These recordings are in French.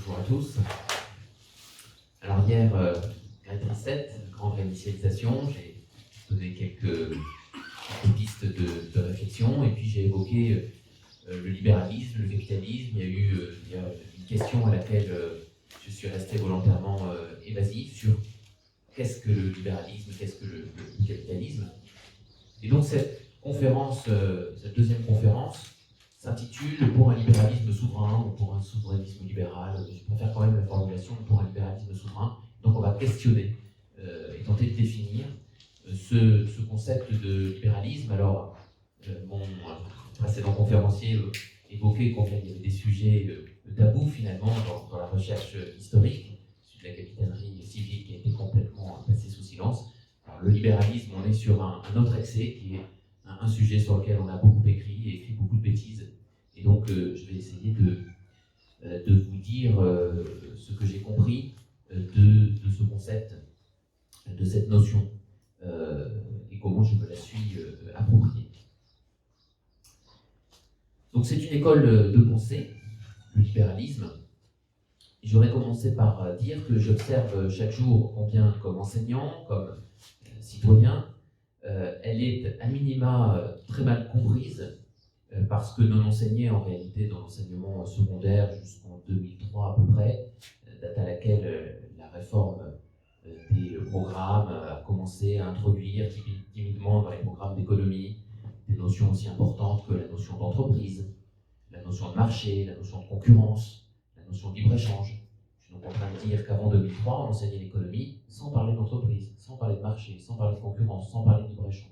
Bonjour à tous. Alors hier, Grade 7, grande réinitialisation, j'ai donné quelques pistes de réflexion et puis j'ai évoqué le libéralisme, le capitalisme. Il y a eu une question à laquelle je suis resté volontairement évasif sur qu'est-ce que le libéralisme, qu'est-ce que le capitalisme. Et donc cette conférence, cette deuxième conférence, s'intitule « Pour un libéralisme souverain » ou « Pour un souverainisme libéral ». Je préfère quand même la formulation « Pour un libéralisme souverain ». Donc on va questionner et tenter de définir ce concept de libéralisme. Alors, mon précédent conférencier évoquait combien il y avait des sujets tabous finalement dans la recherche historique, celui de la capitainerie civile qui a été complètement passé sous silence. Alors, le libéralisme, on est sur un autre excès qui est un sujet sur lequel on a beaucoup écrit et écrit beaucoup de bêtises. Et donc, je vais essayer de vous dire ce que j'ai compris de ce concept, de cette notion, et comment je me la suis appropriée. Donc, c'est une école de pensée, le libéralisme. J'aurais commencé par dire que j'observe chaque jour combien, comme enseignant, comme citoyen, elle est à minima très mal comprise, parce que non enseignée en réalité dans l'enseignement secondaire jusqu'en 2003 à peu près, date à laquelle la réforme des programmes a commencé à introduire timidement dans les programmes d'économie des notions aussi importantes que la notion d'entreprise, la notion de marché, la notion de concurrence, la notion de libre-échange. Je suis donc en train de dire qu'avant 2003, on enseignait l'économie sans parler d'entreprise, sans parler de marché, sans parler de concurrence, sans parler de libre-échange.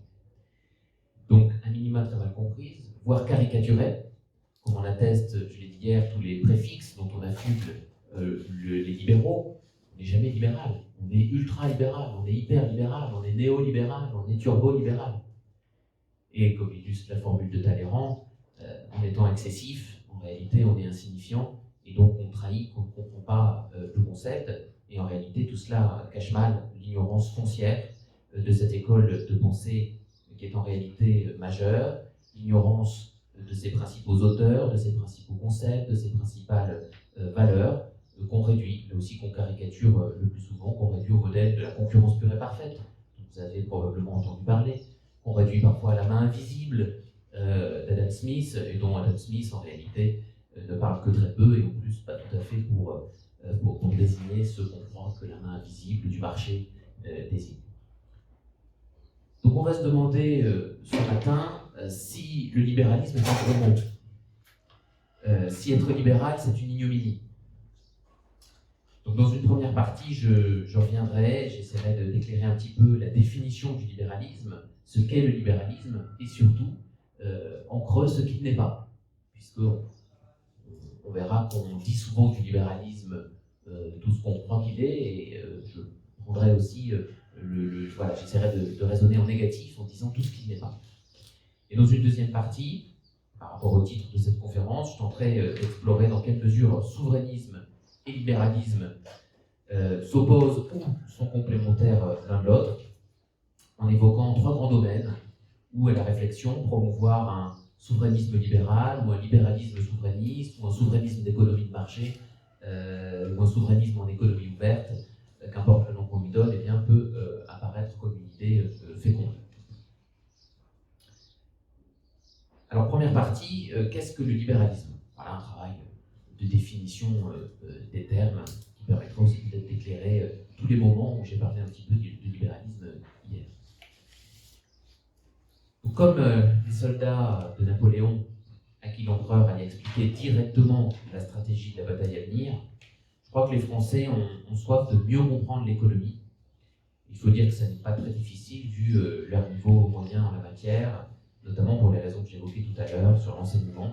Donc, un minima très mal comprise, voire caricaturée, comme on atteste, je l'ai dit hier, tous les préfixes dont on affuble les libéraux. On n'est jamais libéral, on est ultra-libéral, on est hyper-libéral, on est néolibéral, on est turbo-libéral. Et comme illustre la formule de Talleyrand, en étant excessif, en réalité on est insignifiant, et donc on trahit, on ne comprend pas le concept, et en réalité tout cela cache mal l'ignorance foncière de cette école de pensée qui est en réalité majeure, l'ignorance de ses principaux auteurs, de ses principaux concepts, de ses principales valeurs, qu'on réduit, mais aussi qu'on caricature le plus souvent, qu'on réduit au modèle de la concurrence pure et parfaite, dont vous avez probablement entendu parler, qu'on réduit parfois à la main invisible d'Adam Smith, et dont Adam Smith en réalité ne parle que très peu, et en plus pas tout à fait pour désigner ce qu'on croit que la main invisible du marché désigne. Donc on va se demander ce matin si le libéralisme est un gros mot. Si être libéral, c'est une ignominie. Donc dans une première partie, je reviendrai, j'essaierai d'éclairer un petit peu la définition du libéralisme, ce qu'est le libéralisme, et surtout, en creux, ce qu'il n'est pas. Puisqu'on verra qu'on dit souvent du libéralisme tout ce qu'on croit qu'il est, et je prendrai aussi... voilà, j'essaierai de raisonner en négatif en disant tout ce qu'il n'est pas. Et dans une deuxième partie, par rapport au titre de cette conférence, je tenterai d'explorer dans quelle mesure souverainisme et libéralisme s'opposent ou sont complémentaires l'un de l'autre, en évoquant trois grands domaines où est la réflexion, promouvoir un souverainisme libéral, ou un libéralisme souverainiste, ou un souverainisme d'économie de marché, ou un souverainisme en économie ouverte, qu'importe le nom qu'on lui donne, eh bien, peut apparaître comme une idée féconde. Alors, première partie, qu'est-ce que le libéralisme? Voilà un travail de définition des termes qui permettra aussi peut-être d'éclairer tous les moments où j'ai parlé un petit peu du libéralisme hier. Donc, comme les soldats de Napoléon, à qui l'empereur allait expliquer directement la stratégie de la bataille à venir, je crois que les Français ont soif de mieux comprendre l'économie. Il faut dire que ça n'est pas très difficile vu leur niveau moyen en la matière, notamment pour les raisons que j'évoquais tout à l'heure sur l'enseignement,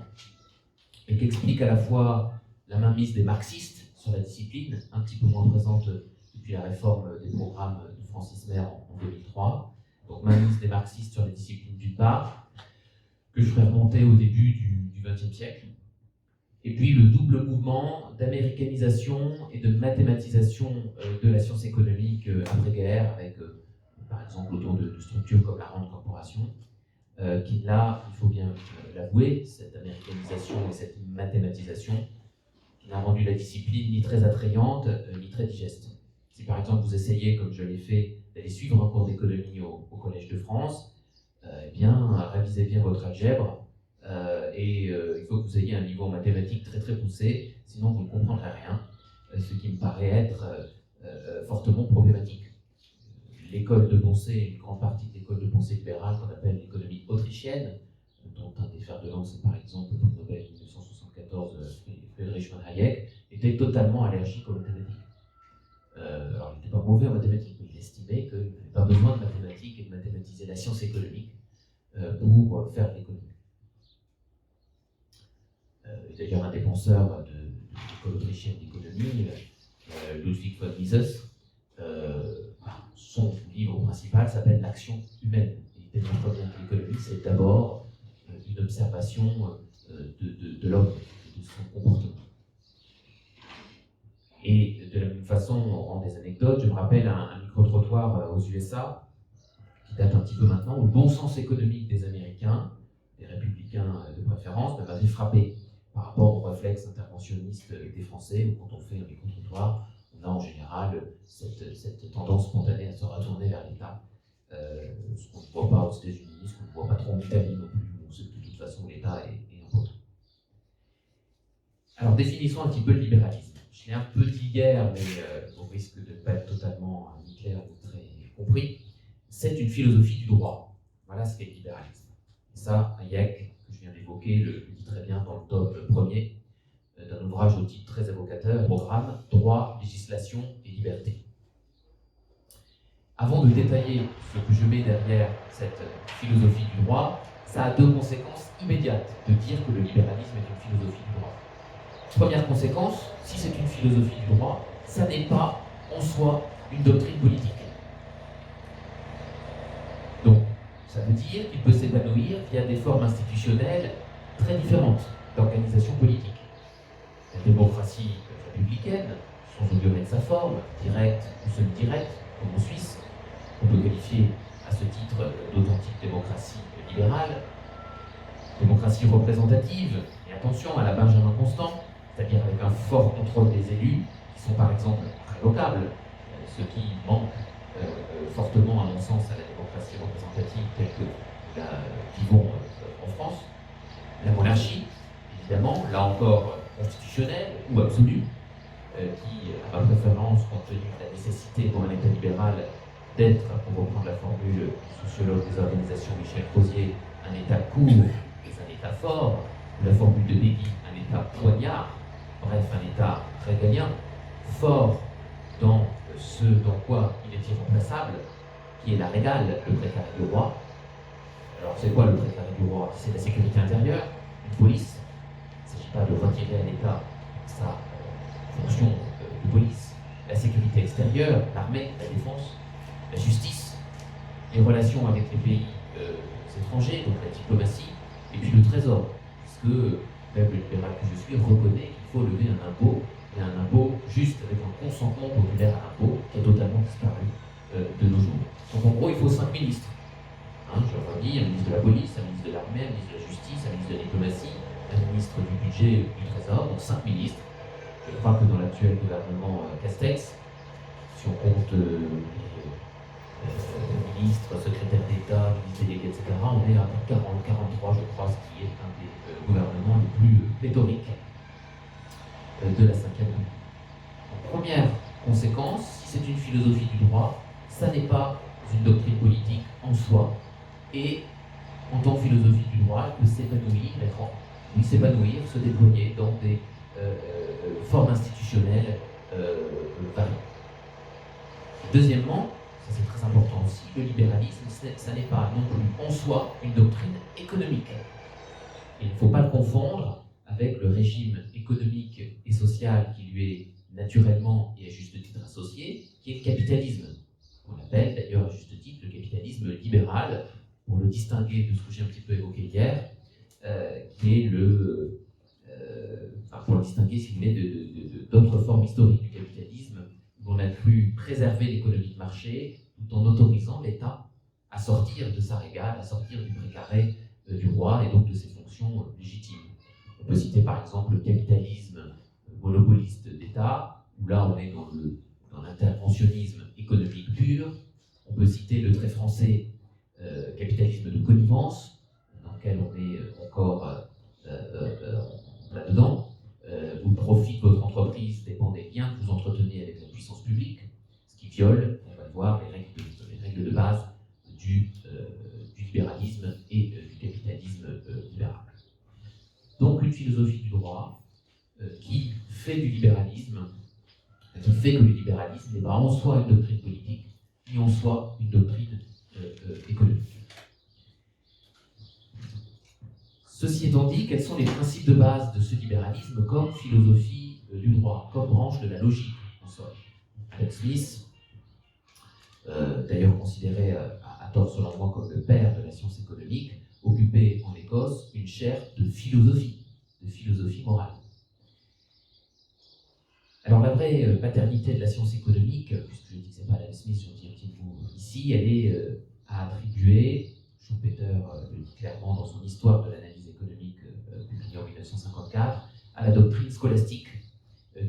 et qu'explique à la fois la mainmise des marxistes sur la discipline, un petit peu moins présente depuis la réforme des programmes de Francis Meyer en 2003, donc mainmise des marxistes sur les disciplines d'une part, que je ferai remonter au début du XXe siècle, et puis le double mouvement d'américanisation et de mathématisation de la science économique après-guerre, avec par exemple autour de structures comme la Rand Corporation, qui là, il faut bien l'avouer, cette américanisation et cette mathématisation qui n'a rendu la discipline ni très attrayante, ni très digeste. Si par exemple vous essayez, comme je l'ai fait, d'aller suivre un cours d'économie au Collège de France, eh bien, révisez bien votre algèbre, et il faut que vous ayez un niveau en mathématiques très très poussé, sinon vous ne comprendrez rien, ce qui me paraît être fortement problématique. L'école de pensée, une grande partie de l'école de pensée libérale qu'on appelle l'économie autrichienne, dont un des fers de lance est par exemple le prix Nobel 1974, Friedrich von Hayek, était totalement allergique aux mathématiques. Alors il n'était pas mauvais en mathématiques, mais il estimait qu'il n'avait pas besoin de mathématiques et de mathématiser la science économique pour faire de l'économie. D'ailleurs, un des penseurs de l'école autrichienne d'économie, Ludwig von Mises, son livre principal s'appelle L'action humaine. Il démontre bien que l'économie, c'est d'abord une observation de l'homme, de son comportement. Et de la même façon, on rend des anecdotes. Je me rappelle un micro-trottoir aux USA, qui date un petit peu maintenant, où le bon sens économique des Américains, des républicains de préférence, m'avait frappé par rapport au réflexe interventionniste des Français, où quand on fait un micro-trottoir, on a en général cette tendance spontanée à se retourner vers l'État. Ce qu'on ne voit pas aux États-Unis, ce qu'on ne voit pas trop en Italie non plus, où on sait que de toute façon l'État est important. Alors définissons un petit peu le libéralisme. Je l'ai un peu dit hier, mais au risque de ne pas être totalement ni clair ni très compris. C'est une philosophie du droit. Voilà ce qu'est le libéralisme. Et ça, Hayek, que je viens d'évoquer, le dit très bien dans le tome premier d'un ouvrage au titre très évocateur, Programme, droit, législation et liberté. Avant de détailler ce que je mets derrière cette philosophie du droit, ça a deux conséquences immédiates de dire que le libéralisme est une philosophie du droit. Première conséquence, si c'est une philosophie du droit, ça n'est pas en soi une doctrine politique. Donc, ça veut dire qu'il peut s'épanouir via des formes institutionnelles très différentes d'organisation politique. La démocratie républicaine, sans aucune de sa forme, directe ou semi-directe, comme en Suisse, on peut qualifier à ce titre d'authentique démocratie libérale, démocratie représentative, et attention à la Benjamin Constant, c'est-à-dire avec un fort contrôle des élus, qui sont par exemple révocables, ce qui manque fortement, à mon sens, à la démocratie représentative telle que nous la vivons en France. La monarchie, évidemment, là encore constitutionnelle ou absolue, qui a ma préférence compte tenu de la nécessité pour un État libéral d'être, pour reprendre la formule du sociologue des organisations Michel Crozier, un État court et un État fort, la formule de Béguy, un État poignard, bref, un État régalien, fort dans ce dans quoi il est irremplaçable, qui est la régale, le précaré du roi. Alors c'est quoi le précaré du roi? C'est la sécurité intérieure, une police. Il ne s'agit pas de retirer à l'État sa fonction de police. La sécurité extérieure, l'armée, la défense, la justice, les relations avec les pays étrangers, donc la diplomatie, et puis le trésor, puisque même le libéral que je suis reconnaît qu'il faut lever un impôt, et un impôt juste avec un consentement populaire à l'impôt qui a totalement disparu de nos jours. Donc en gros, il faut 5 ministres. Je redis, un ministre de la police, un ministre de l'armée, un ministre de la justice, un ministre de la diplomatie, un ministre du budget et du trésor, donc 5 ministres. Je crois que dans l'actuel gouvernement Castex, si on compte ministres, secrétaires d'État, ministres délégués, etc., on est à 40, 43, je crois, ce qui est un des gouvernements les plus pléthoriques de la 5e République. Première conséquence, si c'est une philosophie du droit, ça n'est pas une doctrine politique en soi, et en tant que philosophie du droit, elle peut s'épanouir, se déployer dans des formes institutionnelles variées. Deuxièmement, ça c'est très important aussi, le libéralisme, ça n'est pas non plus en soi une doctrine économique. Il ne faut pas le confondre avec le régime économique et social qui lui est naturellement et à juste titre associé, qui est le capitalisme. On appelle d'ailleurs à juste titre le capitalisme libéral, pour le distinguer de ce que j'ai un petit peu évoqué hier, qui est pour le distinguer, si vous voulez, d'autres formes historiques du capitalisme, où on a cru préserver l'économie de marché, tout en autorisant l'État à sortir de sa régale, à sortir du précaré du roi, et donc de ses fonctions légitimes. On peut citer par exemple le capitalisme monopolistes d'État, où là on est dans l'interventionnisme économique pur. On peut citer le très français capitalisme de connivence, dans lequel on est encore là-dedans, où le profit de votre entreprise dépend des liens que vous entretenez avec la puissance publique, ce qui viole, on va le voir, les règles de base du libéralisme et du capitalisme libéral. Donc une philosophie du droit qui fait du libéralisme, qui fait que le libéralisme n'est pas en soi une doctrine politique, ni en soi une doctrine économique. Ceci étant dit, quels sont les principes de base de ce libéralisme comme philosophie du droit, comme branche de la logique, en somme? Adam Smith, d'ailleurs considéré à tort selon moi comme le père de la science économique, occupait en Écosse une chaire de philosophie morale. Alors la vraie paternité de la science économique, puisque je dis que ce n'est pas Adam Smith, je dis un petit bout ici, elle est à attribuer, Schumpeter le dit clairement dans son histoire de l'analyse économique publiée en 1954, à la doctrine scolastique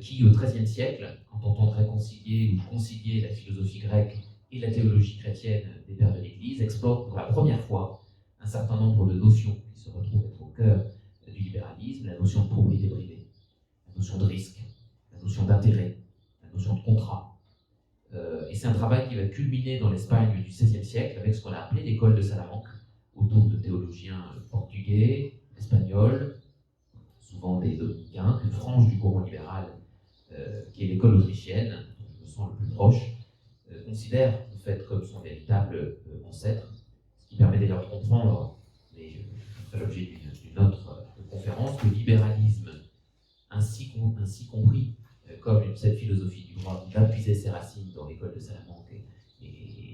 qui, au XIIIe siècle, quand on tente de réconcilier ou concilier la philosophie grecque et la théologie chrétienne des pères de l'Église, explore pour la première fois un certain nombre de notions qui se retrouvent être au cœur du libéralisme, la notion de propriété privée, la notion de risque, la notion d'intérêt, la notion de contrat. Et c'est un travail qui va culminer dans l'Espagne du XVIe siècle avec ce qu'on a appelé l'école de Salamanque, autour de théologiens portugais, espagnols, souvent des dominicains, une frange du courant libéral qui est l'école autrichienne, dont je me sens le plus proche, considère en fait comme son véritable ancêtre, ce qui permet d'ailleurs de comprendre, mais je ferai l'objet d'une autre conférence, que le libéralisme, ainsi compris comme cette philosophie du droit, va puiser ses racines dans l'école de Salamanque et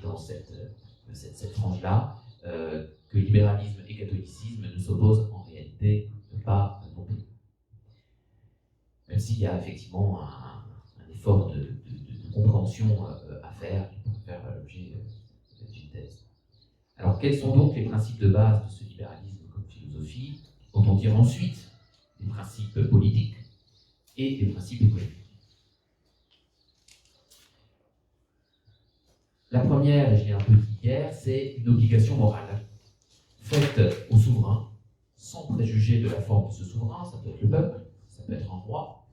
dans cette frange-là, que libéralisme et catholicisme ne s'opposent en réalité pas non plus. Même s'il y a effectivement un effort de compréhension à faire, qui peut faire l'objet d'une thèse. Alors, quels sont donc les principes de base de ce libéralisme comme philosophie, dont on tire ensuite des principes politiques et des principes économiques? La première, et je l'ai un peu dit hier, c'est une obligation morale faite au souverain, sans préjuger de la forme de ce souverain, ça peut être le peuple, ça peut être un roi,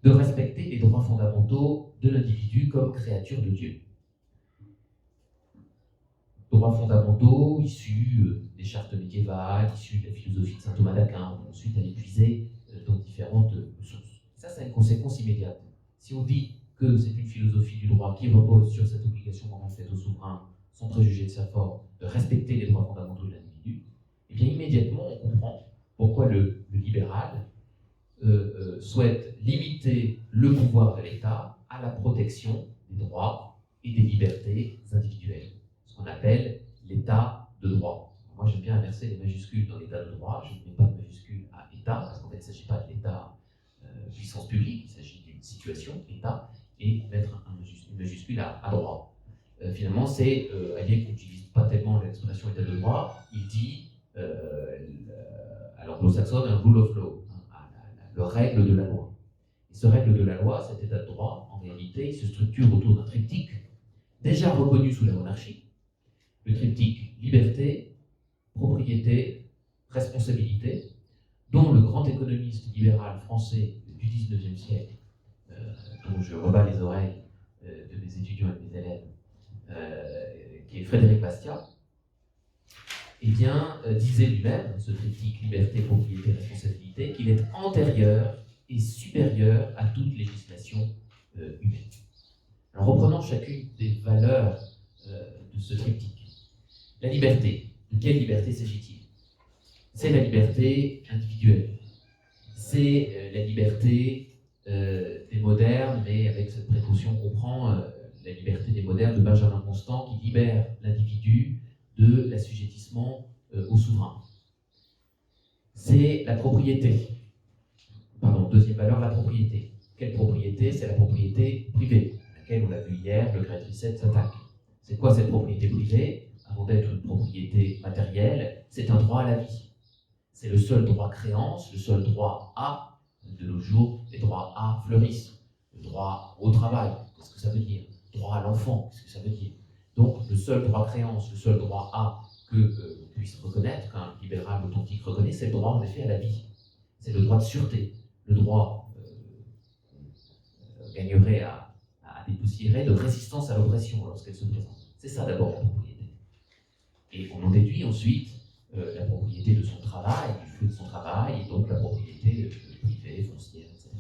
de respecter les droits fondamentaux de l'individu comme créature de Dieu. Droits fondamentaux issus des chartes médiévales, issus de la philosophie de saint Thomas d'Aquin, on va ensuite aller puiser dans différentes sources. Ça a une conséquence immédiate. Si on dit que c'est une philosophie du droit qui repose sur cette obligation morale faite au souverain, sans préjuger de sa forme, de respecter les droits fondamentaux de l'individu, eh bien immédiatement on comprend pourquoi le libéral souhaite limiter le pouvoir de l'État à la protection des droits et des libertés individuelles, ce qu'on appelle l'État de droit. Moi j'aime bien inverser les majuscules dans l'État de droit, je ne mets pas de majuscule à État, parce qu'en fait il ne s'agit pas de l'État puissance publique, il s'agit d'une situation, État, et mettre une majuscule à droit. Finalement, c'est Hayek n'utilise pas tellement l'expression état de droit, il dit à l'anglo-saxonne un rule of law, le règle de la loi. Et ce règle de la loi, cet état de droit, en réalité, il se structure autour d'un triptyque déjà reconnu sous la monarchie, le triptyque liberté, propriété, responsabilité, dont le grand économiste libéral français du XIXe siècle, dont je rebats les oreilles de mes étudiants et de mes élèves, qui est Frédéric Bastiat, eh bien, disait lui-même, ce triptyque liberté, propriété, responsabilité, qu'il est antérieur et supérieur à toute législation humaine. Alors, reprenons chacune des valeurs de ce triptyque. La liberté. De quelle liberté s'agit-il? C'est la liberté individuelle. C'est la liberté des modernes, mais avec cette précaution qu'on prend, la liberté des modernes de Benjamin Constant, qui libère l'individu de l'assujettissement au souverain. C'est la propriété. Pardon, deuxième valeur, la propriété. Quelle propriété? C'est la propriété privée, à laquelle, on l'a vu hier, le Great Reset s'attaque. C'est quoi cette propriété privée? Avant d'être une propriété matérielle, c'est un droit à la vie. C'est le seul droit créance, le seul droit à De nos jours, les droits A fleurissent. Le droit au travail, qu'est-ce que ça veut dire? Droit à l'enfant, qu'est-ce que ça veut dire? Donc, le seul droit créance, le seul droit A que puisse reconnaître, qu'un libéral authentique reconnaît, c'est le droit en effet à la vie. C'est le droit de sûreté. Le droit gagnerait à dépoussiérer de résistance à l'oppression lorsqu'elle se présente. C'est ça d'abord la propriété. Et on en déduit ensuite la propriété de son travail, du fruit de son travail, et donc la propriété privée, foncière, etc.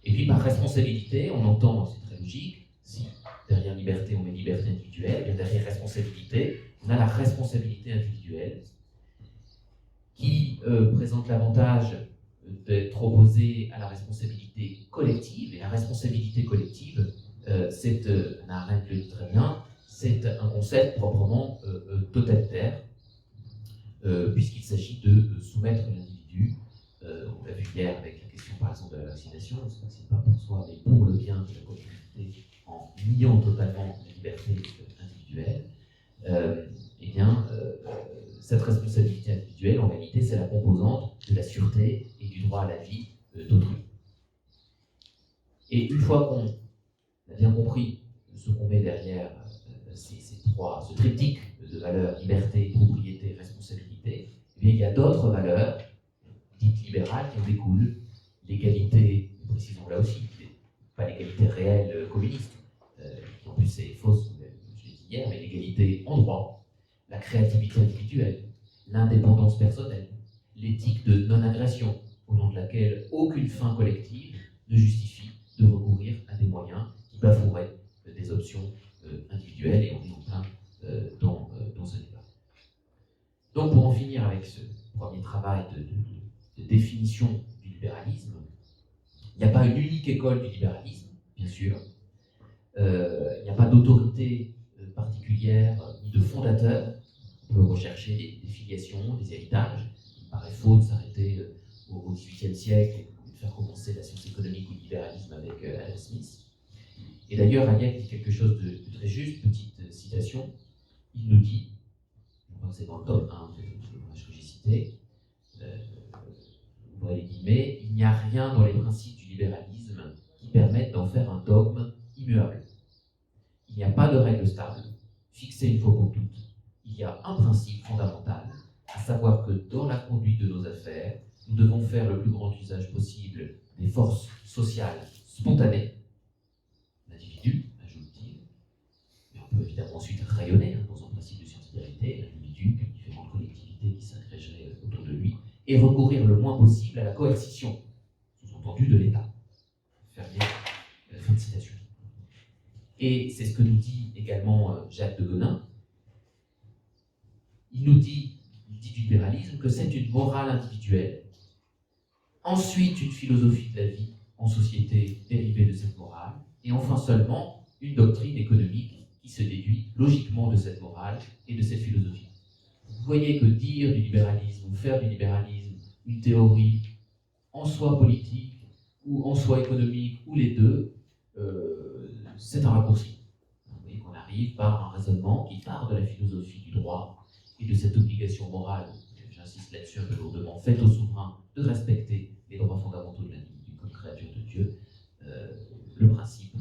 Et puis par responsabilité, on entend, c'est très logique, si derrière liberté on met liberté individuelle, et bien derrière responsabilité, on a la responsabilité individuelle qui présente l'avantage d'être opposée à la responsabilité collective. Et la responsabilité collective, c'est, Hannah Arendt le dit très bien, c'est un concept proprement totalitaire, puisqu'il s'agit de soumettre l'individu, on l'a vu hier avec la question par exemple de la vaccination, on ne se vaccine pas pour soi, mais pour le bien de la communauté, en niant totalement la liberté individuelle, cette responsabilité individuelle, en réalité, c'est la composante de la sûreté et du droit à la vie d'autrui. Et une fois qu'on a bien compris ce qu'on met derrière ce triptyque de valeurs, liberté, propriété, responsabilité, eh bien, il y a d'autres valeurs dites libérales qui en découlent. L'égalité, précisons là aussi, pas l'égalité réelle communiste, qui en plus c'est fausse, je l'ai dit hier, mais l'égalité en droit, la créativité individuelle, l'indépendance personnelle, l'éthique de non-agression, au nom de laquelle aucune fin collective ne justifie de recourir à des moyens qui bafoueraient des options individuelles, et on est en plein dans ce débat. Donc pour en finir avec ce premier travail de définition du libéralisme, il n'y a pas une unique école du libéralisme, bien sûr. Il n'y a pas d'autorité particulière ni de fondateur. On peut rechercher des filiations, des héritages. Il paraît faux de s'arrêter au XVIIIe siècle et de faire commencer la science économique ou le libéralisme avec Adam Smith. Et d'ailleurs, Hayek dit quelque chose de très juste, petite citation. Il nous dit, je crois que c'est dans le tome 1 de l'ouvrage que j'ai cité, ouvrez les guillemets, il n'y a rien dans les principes du libéralisme qui permettent d'en faire un dogme immuable. Il n'y a pas de règle stable, fixée une fois pour toutes. Il y a un principe fondamental, à savoir que dans la conduite de nos affaires, nous devons faire le plus grand usage possible des forces sociales spontanées, l'individu, ajoute-t-il, mais on peut évidemment ensuite rayonner dans un principe de subsidiarité, l'individu, puis différentes collectivités qui s'agrégeraient autour de lui, et recourir le moins possible à la coercition, sous-entendu de l'État. Fin de citation. Et c'est ce que nous dit également Jacques de Gonin. Il dit du libéralisme que c'est une morale individuelle, ensuite une philosophie de la vie en société dérivée de cette morale, et enfin seulement une doctrine économique qui se déduit logiquement de cette morale et de cette philosophie. Vous voyez que dire du libéralisme ou faire du libéralisme une théorie en soi politique ou en soi économique ou les deux, c'est un raccourci. Vous voyez qu'on arrive par un raisonnement qui part de la philosophie du droit et de cette obligation morale, j'insiste là-dessus un peu lourdement, faite au souverain de respecter les droits fondamentaux de l'individu comme créature de Dieu, le principe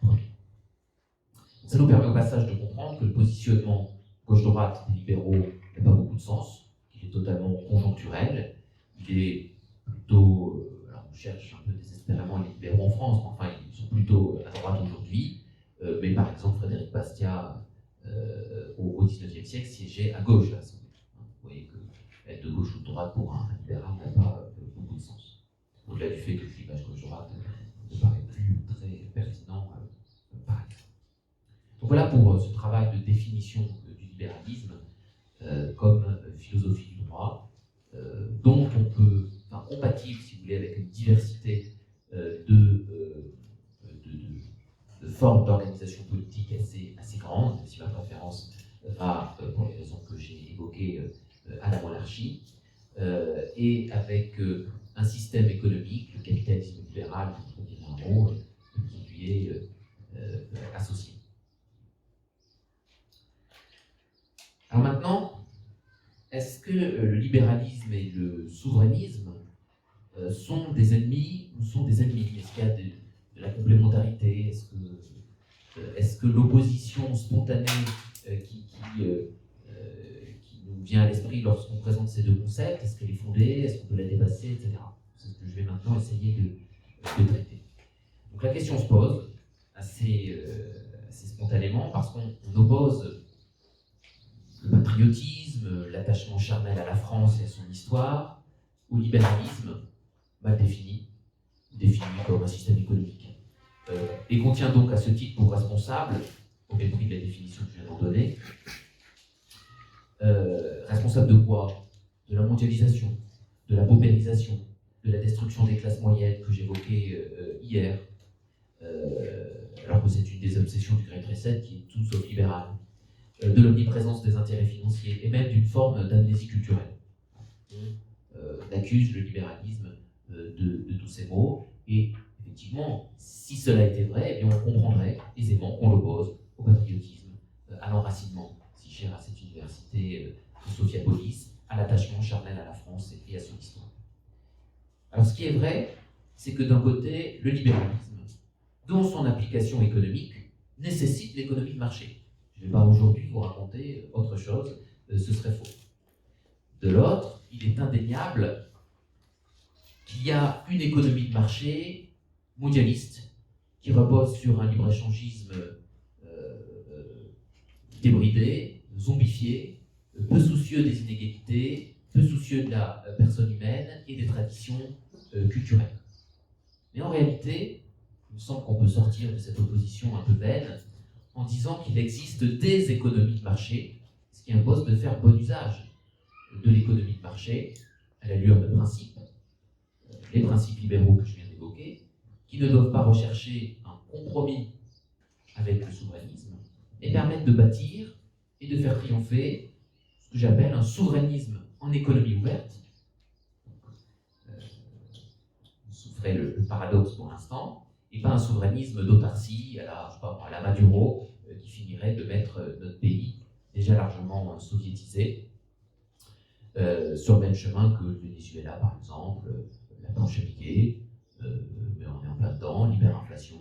premier. Ça nous permet au passage de comprendre que le positionnement gauche-droite des libéraux n'a pas beaucoup de sens, qu'il est totalement conjoncturel, il est plutôt, alors on cherche un peu désespérément les libéraux en France, mais enfin ils sont plutôt à droite aujourd'hui, mais par exemple Frédéric Bastiat au XIXe siècle siégeait à gauche à l'Assemblée. Vous voyez que être de gauche ou de droite pour un libéral n'a pas beaucoup de sens. Au-delà du fait que le clivage gauche-droite ne paraît plus très pertinent par exemple. Donc voilà pour ce travail de définition du libéralisme comme philosophie du droit, dont on peut, enfin compatible si vous voulez avec une diversité de formes d'organisation politique assez grande, si ma préférence va, pour les raisons que j'ai évoquées, à la monarchie, et avec un système économique, le capitalisme libéral, pour dire un mot, qui lui est associé. Alors maintenant, est-ce que le libéralisme et le souverainisme sont des ennemis ou sont des ennemis? Est-ce qu'il y a de la complémentarité? Est-ce que l'opposition spontanée qui nous vient à l'esprit lorsqu'on présente ces deux concepts, est-ce qu'elle est fondée? Est-ce qu'on peut la dépasser, etc. C'est ce que je vais maintenant essayer de traiter. Donc la question se pose assez spontanément parce qu'on oppose le patriotisme, l'attachement charnel à la France et à son histoire, au libéralisme, mal défini comme un système économique, et qu'on tient donc à ce titre pour responsable, au mépris de la définition que je viens d'en donner, responsable de quoi? De la mondialisation, de la paupérisation, de la destruction des classes moyennes que j'évoquais hier, alors que c'est une des obsessions du Great Reset qui est tout sauf libérale, de l'omniprésence des intérêts financiers et même d'une forme d'amnésie culturelle. On accuse le libéralisme de tous ces maux, et effectivement, si cela était vrai, eh bien on comprendrait aisément qu'on l'oppose au patriotisme, à l'enracinement, si cher à cette université de Sophiapolis, à l'attachement charnel à la France et à son histoire. Alors ce qui est vrai, c'est que d'un côté, le libéralisme, dont son application économique, nécessite l'économie de marché. Je ne vais pas aujourd'hui vous raconter autre chose, ce serait faux. De l'autre, il est indéniable qu'il y a une économie de marché mondialiste qui repose sur un libre-échangisme débridé, zombifié, peu soucieux des inégalités, peu soucieux de la personne humaine et des traditions culturelles. Mais en réalité, il me semble qu'on peut sortir de cette opposition un peu vaine en disant qu'il existe des économies de marché, ce qui impose de faire bon usage de l'économie de marché à la lueur de principes, les principes libéraux que je viens d'évoquer, qui ne doivent pas rechercher un compromis avec le souverainisme, mais permettent de bâtir et de faire triompher ce que j'appelle un souverainisme en économie ouverte. Vous souffrez le paradoxe pour l'instant, et pas un souverainisme d'autarcie à la Maduro qui finirait de mettre notre pays, déjà largement soviétisé, sur le même chemin que le Venezuela par exemple, la planche à billets, mais on est en plein dedans, l'hyperinflation,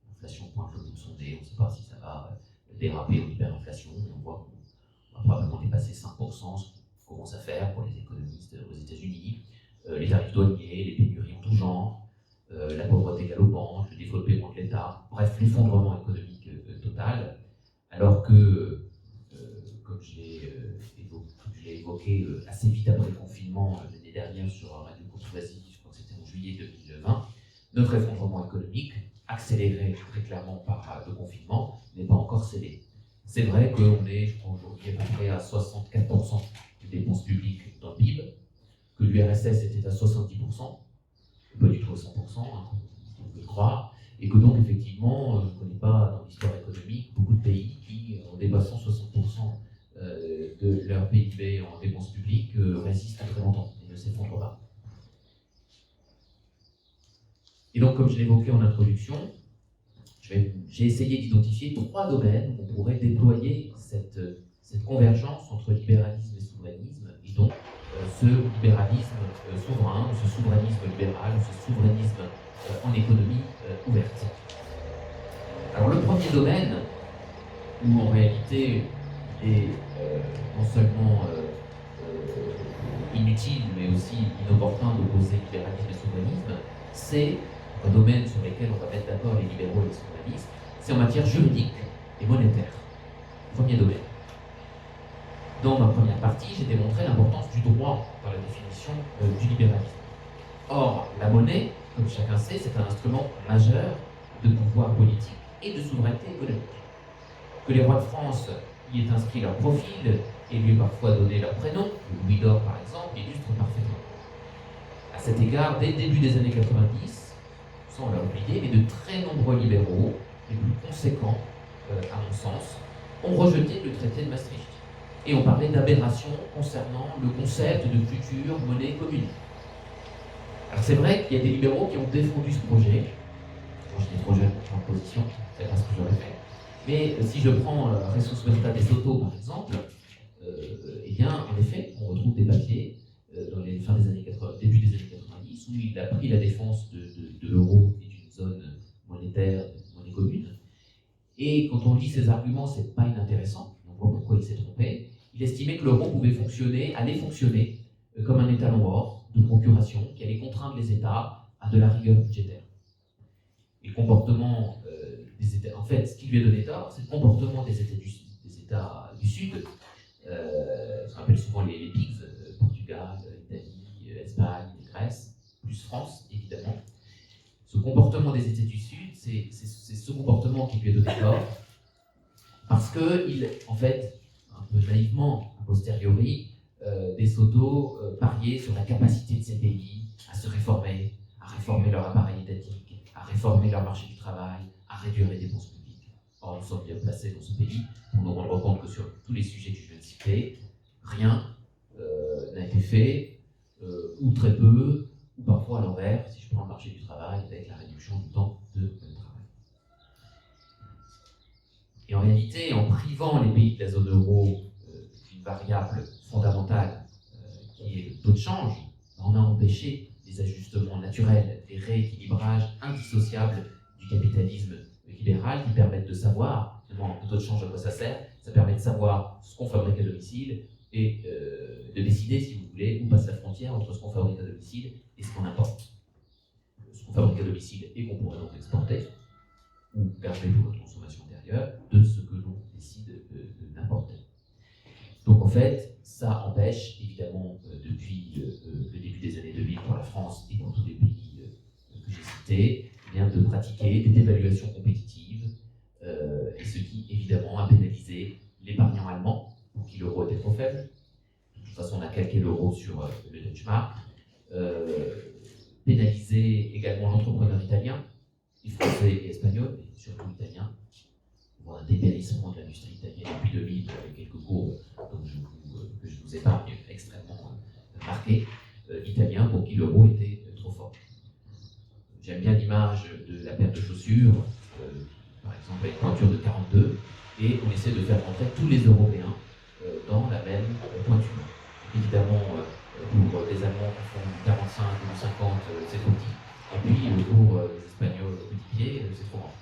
l'inflation pointe le bout de son nez, on ne sait pas si ça va déraper en hyperinflation, on voit qu'on va probablement dépasser 5%, ce qu'on commence à faire pour les économistes aux États-Unis, les tarifs douaniers, les pénuries en tout genre, la pauvreté galopante, le défaut de paiement de l'État, bref, l'effondrement économique total, alors que, comme je l'ai évoqué assez vite après le confinement l'année dernière sur Radio Courtoisie, je crois que c'était en juillet 2020, notre effondrement économique, accéléré très clairement par le confinement, n'est pas encore scellé. C'est vrai qu'on est, je crois aujourd'hui, à peu près à 64% des dépenses publiques dans le PIB, que l'URSS était à 70%, pas du tout à 100%, hein, on peut le croire, et que donc effectivement, je ne connais pas dans l'histoire économique beaucoup de pays qui, en dépassant 60% de leur PIB en dépenses publiques, résistent très longtemps et ne s'effondrent pas. Et donc, comme je l'évoquais en introduction, j'ai essayé d'identifier 3 domaines où on pourrait déployer cette convergence entre libéralisme et souverainisme, et donc ce libéralisme souverain, ce souverainisme libéral, ce souverainisme en économie ouverte. Alors le premier domaine, où en réalité il est non seulement inutile, mais aussi inopportun d'opposer libéralisme et souverainisme, c'est un domaine sur lequel on va mettre d'accord les libéraux et les souverainistes, c'est en matière juridique et monétaire. Premier domaine. Dans ma première partie, j'ai démontré l'importance du droit dans la définition du libéralisme. Or, la monnaie, comme chacun sait, c'est un instrument majeur de pouvoir politique et de souveraineté économique. Que les rois de France y aient inscrit leur profil et lui aient parfois donné leur prénom, le Louis d'Or par exemple, illustre parfaitement. À cet égard, dès le début des années 90, sans leur oublier, mais de très nombreux libéraux, les plus conséquents, à mon sens, ont rejeté le traité de Maastricht. Et on parlait d'aberration concernant le concept de future monnaie commune. Alors c'est vrai qu'il y a des libéraux qui ont défendu ce projet. Quand j'étais trop jeune pour prendre position, c'est pas ce que j'aurais fait. Mais si je prends Ressus Merta de Soto par exemple, eh bien en effet, on retrouve des papiers dans les fins des années 80, début des années 90, où il a pris la défense de l'euro et d'une zone monétaire, monnaie commune. Et quand on lit ses arguments, c'est pas inintéressant. On voit pourquoi il s'est trompé. Il estimait que l'euro pouvait fonctionner, allait fonctionner comme un étalon or de procuration qui allait contraindre les États à de la rigueur budgétaire. Et le comportement des États, en fait, ce qui lui a donné tort, c'est le comportement des États du Sud, ce qu'on appelle souvent les PIGS, Portugal, Italie, Espagne, Grèce, plus France, évidemment. Ce comportement des États du Sud, c'est ce comportement qui lui a donné tort, parce qu'il, en fait, un peu naïvement, a posteriori, des Soto pariaient sur la capacité de ces pays à se réformer, à réformer leur appareil étatique, à réformer leur marché du travail, à réduire les dépenses publiques. Or, nous sommes bien placés dans ce pays pour nous rendre compte que sur tous les sujets que je viens de citer, rien n'a été fait, ou très peu, ou parfois à l'envers, si je prends le marché du travail, avec la réduction du temps de travail. Et en réalité, en privant les pays de la zone euro d'une variable fondamentale qui est le taux de change, on a empêché les ajustements naturels, les rééquilibrages indissociables du capitalisme libéral qui permettent de savoir, finalement, le taux de change à quoi ça sert, ça permet de savoir ce qu'on fabrique à domicile et de décider, si vous voulez, où passe la frontière entre ce qu'on fabrique à domicile et ce qu'on importe. Ce qu'on fabrique à domicile et qu'on pourrait donc exporter, ou garder pour notre consommation intérieure, de ce que l'on décide d'importer. Donc en fait, ça empêche, évidemment, depuis le début des années 2000 pour la France et pour tous les pays que j'ai cités, eh bien, de pratiquer des dévaluations compétitives, et ce qui, évidemment, a pénalisé l'épargnant allemand, pour qui l'euro était trop faible. De toute façon, on a calqué l'euro sur le Deutschmark. Pénalisé également l'entrepreneur italien, et français et espagnol, mais surtout italien. On voit un dépérissement de l'industrie italienne depuis 2000, avec quelques courbes que je vous épargne extrêmement marquées. Italien pour qui l'euro était trop fort. J'aime bien l'image de la paire de chaussures, par exemple avec pointure de 42, et on essaie de faire rentrer tous les Européens dans la même pointure. Évidemment, pour des Allemands qui font 45 ou 50, c'est trop petit. Et puis pour les Espagnols au petit pied, c'est trop grand.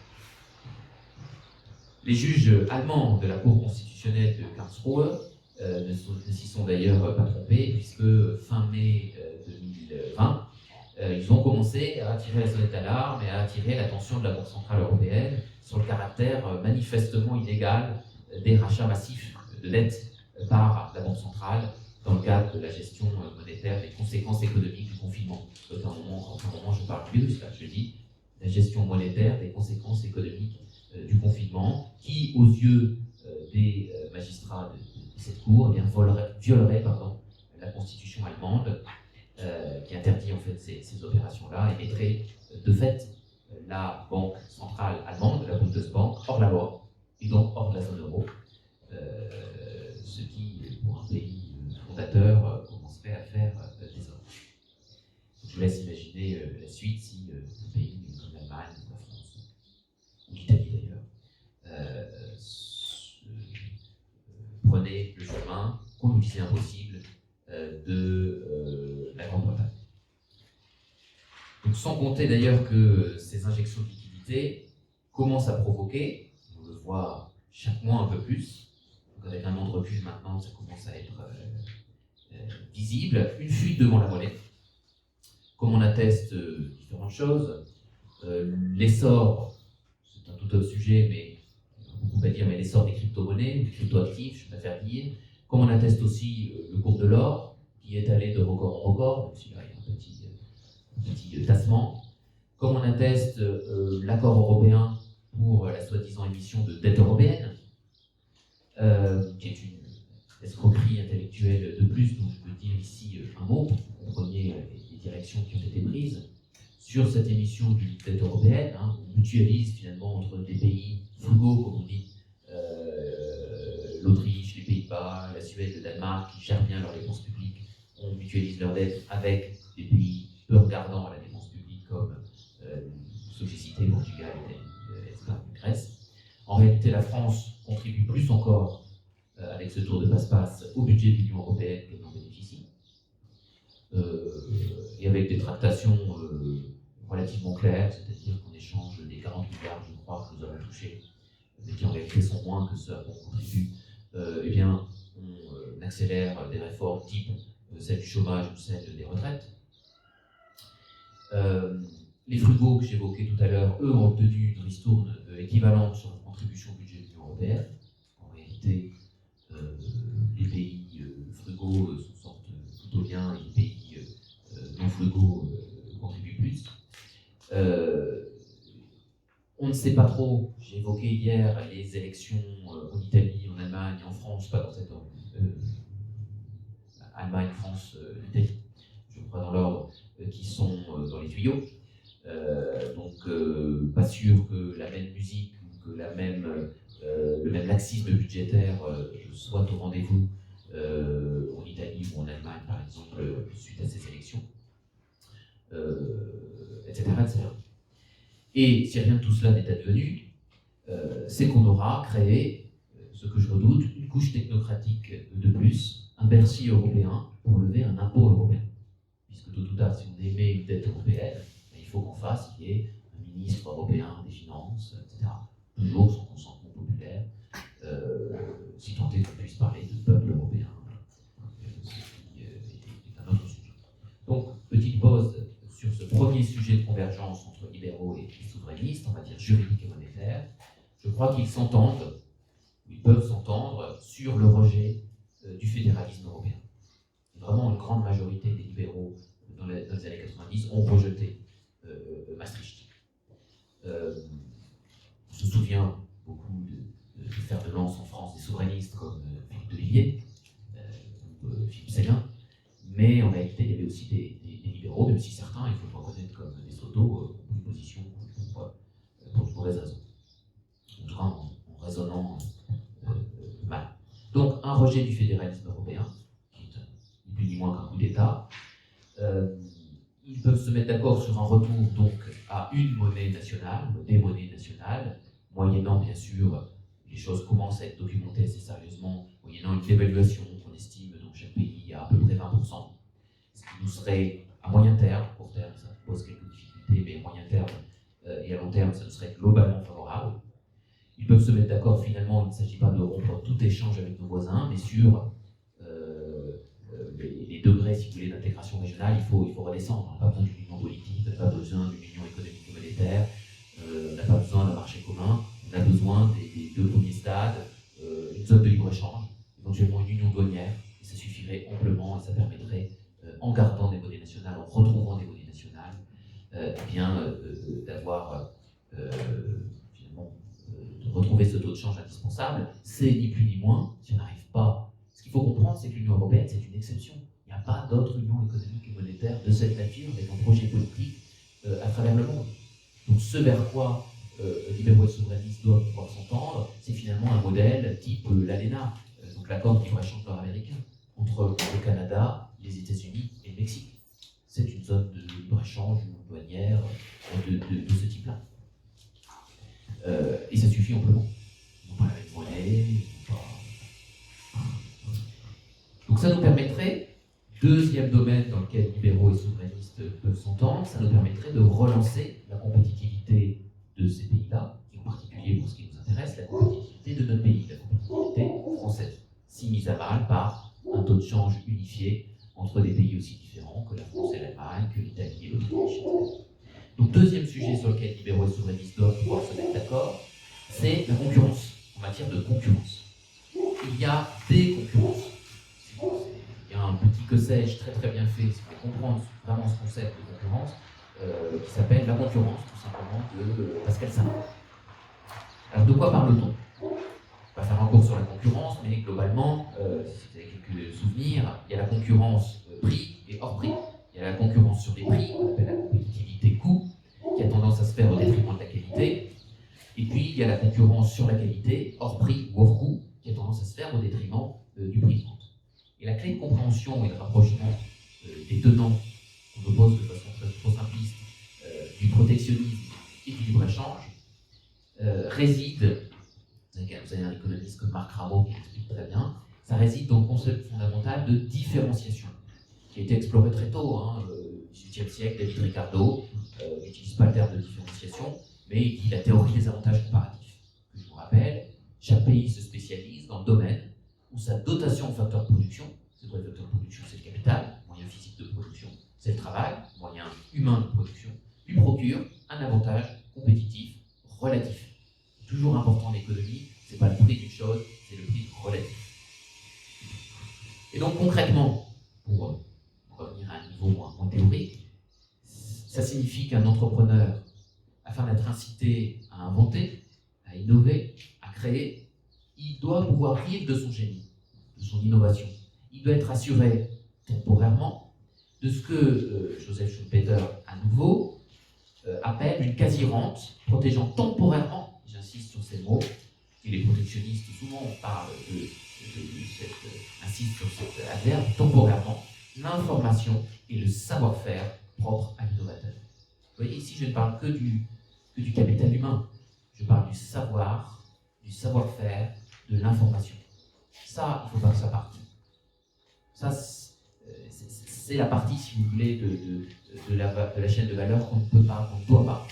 Les juges allemands de la Cour constitutionnelle de Karlsruhe ne s'y sont d'ailleurs pas trompés, puisque fin mai 2020, ils ont commencé à tirer la sonnette d'alarme et à attirer l'attention de la Banque centrale européenne sur le caractère manifestement illégal des rachats massifs de dettes par la Banque centrale dans le cadre de la gestion monétaire des conséquences économiques du confinement. En un moment, je parle du virus, là, je dis la gestion monétaire des conséquences économiques du confinement, qui, aux yeux des magistrats de cette cour, eh bien, violerait la constitution allemande, qui interdit en fait ces opérations-là, et mettrait de fait la Banque centrale allemande, la Bundesbank, hors la loi, et donc hors de la zone euro, ce qui, pour un pays fondateur, commencerait à faire désordre. Je vous laisse imaginer la suite si un pays comme l'Allemagne, ou la France, ou l'Italie d'ailleurs, prenait le chemin qu'on nous disait impossible de la Grande-Bretagne. Donc, sans compter d'ailleurs que ces injections de liquidités commencent à provoquer, on le voit chaque mois un peu plus, donc avec un an de recul maintenant, ça commence à être visible, une fuite devant la monnaie. Comme on atteste différentes choses, l'essor, c'est un tout autre sujet, mais beaucoup à dire, mais l'essor des crypto-monnaies, des crypto-actifs, je préfère dire, comme on atteste aussi le cours de l'or, qui est allé de record en record, même s'il y a un petit tassement, comme on atteste l'accord européen pour la soi-disant émission de dette européenne, qui est une escroquerie intellectuelle de plus, dont je peux dire ici un mot, pour que vous compreniez les directions qui ont été prises. Sur cette émission de dette européenne, on mutualise finalement entre des pays frugaux, comme on dit, l'Autriche, les Pays-Bas, la Suède, le Danemark, qui gèrent bien leurs dépenses publiques, on mutualise leurs dettes avec des pays peu regardants à la dépense publique, comme ceux que j'ai cités, Portugal, Italie, Espagne, Grèce. En réalité, la France contribue plus encore avec ce tour de passe-passe au budget de l'Union européenne qu'elle n'en bénéficie. et avec des tractations relativement claires, c'est-à-dire qu'on échange des 40 milliards, je crois, que nous avons touchés, mais qui en réalité sont moins que ce à quoi on contribue, eh bien, on accélère des réformes type celle du chômage ou celle des retraites. Les frugaux que j'évoquais tout à l'heure, eux, ont obtenu une ristourne équivalente sur la contribution au budget de l'Union européenne. En réalité, les pays frugaux s'en sortent plutôt bien et les pays non frugaux contribuent plus. On ne sait pas trop, j'ai évoqué hier les élections en Italie, en Allemagne, en France, pas dans cet ordre, Allemagne, France, Italie, je crois dans l'ordre, qui sont dans les tuyaux. Donc pas sûr que la même musique ou que le même laxisme budgétaire soit au rendez-vous en Italie ou en Allemagne, par exemple, suite à ces élections, etc., etc. Et si rien de tout cela n'est advenu, c'est qu'on aura créé, ce que je redoute, une couche technocratique de plus, un Bercy européen pour lever un impôt européen. Puisque tôt ou tard, si on émet une dette européenne, il faut qu'en face, il y ait un ministre européen des Finances, etc. Toujours sans consentement populaire, si tant est qu'on puisse parler de peuple européen, ce qui est un autre sujet. Donc, petite pause sur ce premier sujet de convergence entre libéraux et souverainistes, en matière juridique et monétaire. Je crois qu'ils s'entendent, ils peuvent s'entendre sur le rejet du fédéralisme européen. Vraiment, une grande majorité des libéraux dans les années 90 ont rejeté Maastricht. On se souvient beaucoup de fer de lance en France des souverainistes comme Philippe de Villiers ou Philippe Séguin, mais en réalité, il y avait aussi des libéraux, même si certains, il faut le reconnaître comme des sotos, ont pris position pour de mauvaises raisons. En tout cas, en raisonnant mal. Donc, un rejet du fédéralisme européen, qui est ni plus ni moins qu'un coup d'État. Ils peuvent se mettre d'accord sur un retour donc à une monnaie nationale, des monnaies nationales, moyennant bien sûr, les choses commencent à être documentées assez sérieusement, moyennant une dévaluation qu'on estime dans chaque pays à peu près 20%, ce qui nous serait à moyen terme, court terme ça pose quelques difficultés, mais à moyen terme et à long terme ça nous serait globalement favorable. Ils peuvent se mettre d'accord finalement, il ne s'agit pas de rompre tout échange avec nos voisins, mais sur les degrés, si vous voulez, d'intégration régionale, il faut redescendre. On n'a pas besoin d'une union politique, on n'a pas besoin d'une union économique et monétaire, on n'a pas besoin d'un marché commun, on a besoin des deux premiers stades, une zone de libre-échange, éventuellement une union douanière, et ça suffirait amplement, et ça permettrait, en gardant des monnaies nationales, en retrouvant des monnaies nationales, d'avoir finalement de retrouver ce taux de change indispensable. C'est ni plus ni moins, si on n'arrive pas. Ce qu'il faut comprendre, c'est que l'Union européenne, c'est une exception. Il n'y a pas d'autre union économique et monétaire de cette nature avec un projet politique à travers le monde. Donc ce vers quoi libéraux et souverainistes doivent pouvoir s'entendre, c'est finalement un modèle type l'ALENA, donc l'accord de libre-échange nord-américain, entre le Canada, les États-Unis et le Mexique. C'est une zone de libre-échange douanière de ce type-là. Et ça suffit amplement. Ils n'ont pas la même monnaie, donc ça nous permettrait, deuxième domaine dans lequel libéraux et souverainistes peuvent s'entendre, ça nous permettrait de relancer la compétitivité de ces pays-là, et en particulier pour ce qui nous intéresse, la compétitivité de notre pays, la compétitivité française, si mise à mal par un taux de change unifié entre des pays aussi différents que la France et l'Allemagne, que l'Italie et l'Autriche, etc. Donc deuxième sujet sur lequel libéraux et souverainistes doivent pouvoir se mettre d'accord, c'est la concurrence, en matière de concurrence. Il y a des concurrences. Il y a un petit que sais-je très très bien fait, si vous voulez comprendre vraiment ce concept de concurrence, qui s'appelle la concurrence, tout simplement, de Pascal Samar. Alors de quoi parle-t-on? On va faire un cours sur la concurrence, mais globalement, si vous avez quelques souvenirs, il y a la concurrence prix et hors prix. Il y a la concurrence sur les prix, qu'on appelle la compétitivité coût, qui a tendance à se faire au détriment de la qualité. Et puis il y a la concurrence sur la qualité, hors prix ou hors coût, qui a tendance à se faire au détriment du prix de vente. Et la clé de compréhension et de rapprochement des tenants qu'on oppose de façon trop simpliste du protectionnisme et du libre-échange réside, vous avez un économiste comme Marc Rameau qui l'explique très bien, ça réside dans le concept fondamental de différenciation. qui a été exploré très tôt, hein, au XVIIIe siècle, David Ricardo, n'utilise pas le terme de différenciation, mais il dit la théorie des avantages comparatifs. Que je vous rappelle, chaque pays se spécialise dans le domaine où sa dotation en facteurs de production, c'est quoi le facteur de production? C'est le capital, moyen physique de production, c'est le travail, moyen humain de production, lui procure un avantage compétitif relatif. Toujours important en économie, c'est pas le prix d'une chose, c'est le prix relatif. Et donc concrètement, pour revenir à un niveau moins théorique, ça signifie qu'un entrepreneur, afin d'être incité à inventer, à innover, à créer, il doit pouvoir vivre de son génie, de son innovation. Il doit être assuré temporairement de ce que Joseph Schumpeter, à nouveau, appelle une quasi-rente, protégeant temporairement, j'insiste sur ces mots, et les protectionnistes souvent parlent insistent sur cet adverbe, temporairement, l'information et le savoir-faire propre à l'innovateur. Vous voyez, ici je ne parle que du capital humain, je parle du savoir, du savoir-faire, de l'information. Ça, il ne faut pas que ça parte. Ça, c'est la partie, si vous voulez, de la chaîne de valeur qu'on ne peut pas, qu'on ne doit pas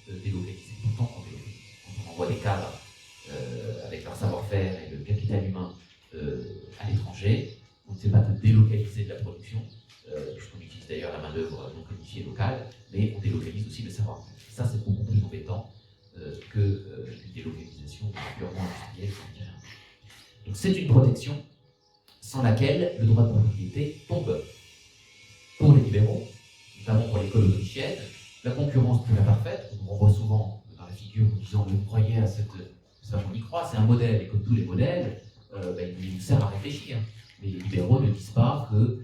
délocaliser. Pourtant, quand on envoie des cadres avec leur savoir-faire et le capital humain à l'étranger, on ne sait pas de délocaliser de la production, puisqu'on utilise d'ailleurs la main-d'œuvre non qualifiée locale, mais on délocalise aussi le savoir-faire. Ça, c'est beaucoup plus embêtant que une délocalisation purement industrielle. Donc, c'est une protection sans laquelle le droit de propriété tombe. Pour les libéraux, notamment pour l'école autrichienne, la concurrence pure et parfaite, on renvoie souvent dans la figure en disant vous croyez à cette. Ça, on y croit, c'est un modèle, et comme tous les modèles, il nous sert à réfléchir. Mais les libéraux ne disent pas que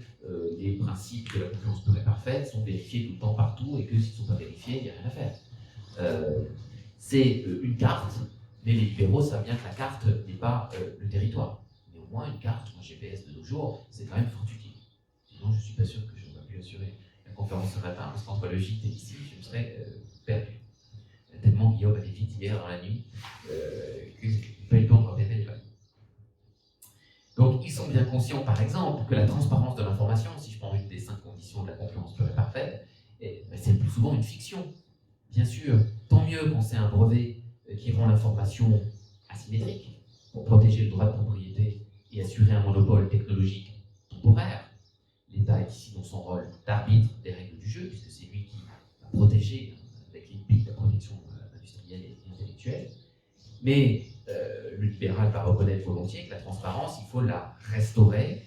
les principes de la concurrence pure et parfaite sont vérifiés tout le temps partout et que s'ils ne sont pas vérifiés, il n'y a rien à faire. C'est une carte, mais les libéraux savent bien que la carte n'est pas le territoire. Néanmoins, une carte, un GPS de nos jours, c'est quand même fort utile. Sinon, je ne suis pas sûr que j'aurais pu assurer la conférence ce matin, parce qu'entre le gîte et ici, je me serais perdu. Tellement Guillaume avait vite hier dans la nuit que je n'ai pas eu le temps de repérer les vagues. Donc, ils sont bien conscients, par exemple, que la transparence de l'information, si je prends une des 5 conditions de la concurrence pure et parfaite, c'est le plus souvent une fiction. Bien sûr, tant mieux quand c'est un brevet qui rend l'information asymétrique pour protéger le droit de propriété et assurer un monopole technologique temporaire. L'État est ici dans son rôle d'arbitre des règles du jeu, puisque c'est lui qui va protéger, avec l'INPI, la protection industrielle et intellectuelle. Mais le libéral va reconnaître volontiers que la transparence, il faut la restaurer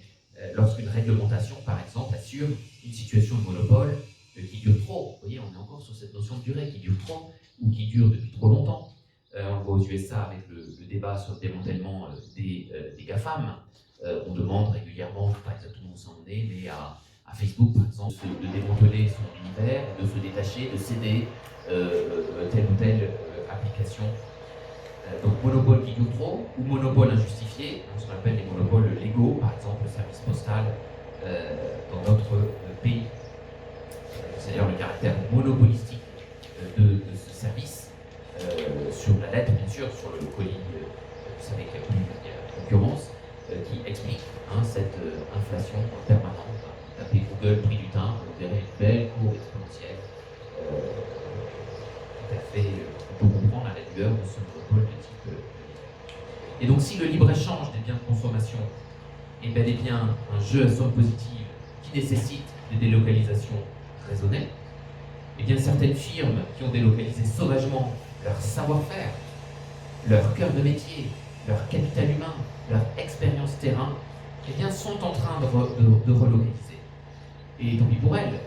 lorsqu'une réglementation, par exemple, assure une situation de monopole qui dure trop. Vous voyez, on est encore sur cette notion de durée, qui dure trop, ou qui dure depuis trop longtemps. On le voit aux USA avec le débat sur le démantèlement des GAFAM. On demande régulièrement, je ne sais pas exactement où ça en est, mais à Facebook, par exemple, de démanteler son univers, de se détacher, de céder telle ou telle application. Donc monopole qui dure trop, ou monopole injustifié, ce qu'on appelle les monopoles légaux, par exemple le service postal dans notre pays. C'est d'ailleurs le caractère monopolistique de ce service, sur la lettre bien sûr, sur le colis, vous savez qu'il y a concurrence, qui explique cette inflation permanente. Tapez Google, prix du timbre, vous verrez une belle courbe exponentielle. Tout à fait, on peut comprendre à la lueur de ce monopole de type. Et donc, si le libre-échange des biens de consommation est bel et bien un jeu à somme positive qui nécessite des délocalisations raisonnées, eh bien, certaines firmes qui ont délocalisé sauvagement leur savoir-faire, leur cœur de métier, leur capital humain, leur expérience terrain, eh bien, sont en train de relocaliser. Et tant pis pour elles,